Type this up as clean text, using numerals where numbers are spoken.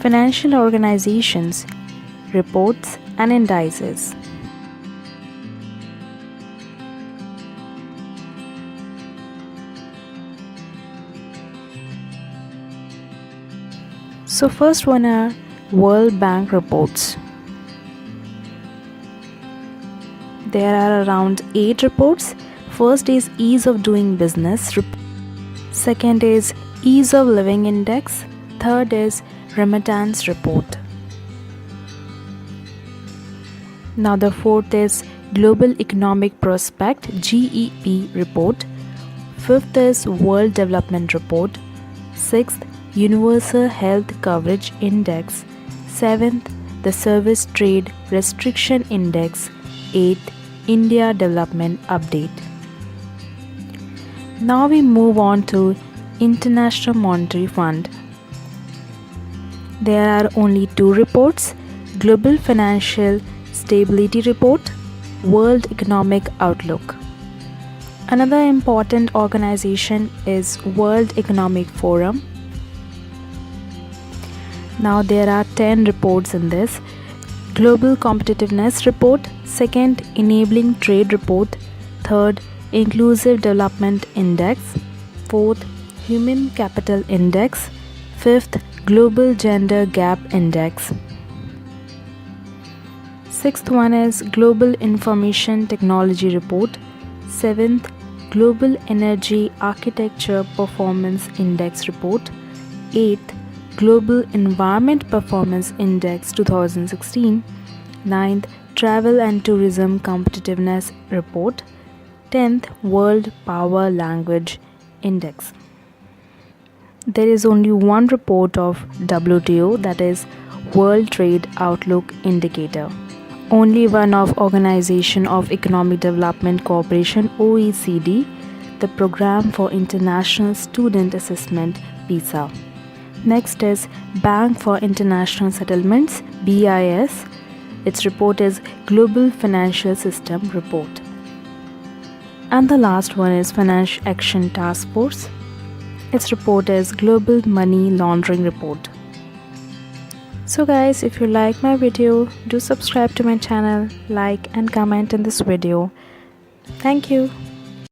financial organizations, reports and indices. So first one are World Bank reports. There are around 8 reports. First is Ease of Doing Business. Second is Ease of Living Index. Third is Remittance report. Now the fourth is Global Economic Prospect GEP report. Fifth is World Development report. Sixth, Universal Health Coverage Index. Seventh, the Service Trade Restriction Index. Eighth, India Development Update. Now we move on to International Monetary Fund. There are only 2 reports: Global Financial Stability Report, World Economic Outlook. Another important organization is World Economic Forum. Now there are 10 reports in this: Global Competitiveness Report, second, Enabling Trade Report, third, Inclusive Development Index, fourth, Human Capital Index, fifth, Global Gender Gap Index. Sixth one is Global Information Technology Report, seventh, Global Energy Architecture Performance Index Report, eighth, Global Environment Performance Index 2016, 9th, Travel and Tourism Competitiveness Report, 10th, World Power Language Index. There is only one report of WTO, that is World Trade Outlook Indicator. Only one of Organization of Economic Development Cooperation OECD, the Program for International Student Assessment PISA. Next is Bank for International Settlements BIS. Its report is Global Financial System Report. And the last one is Financial Action Task Force. Its report is Global Money Laundering Report. So guys, if you like my video, do subscribe to my channel, like and comment in this video. Thank you.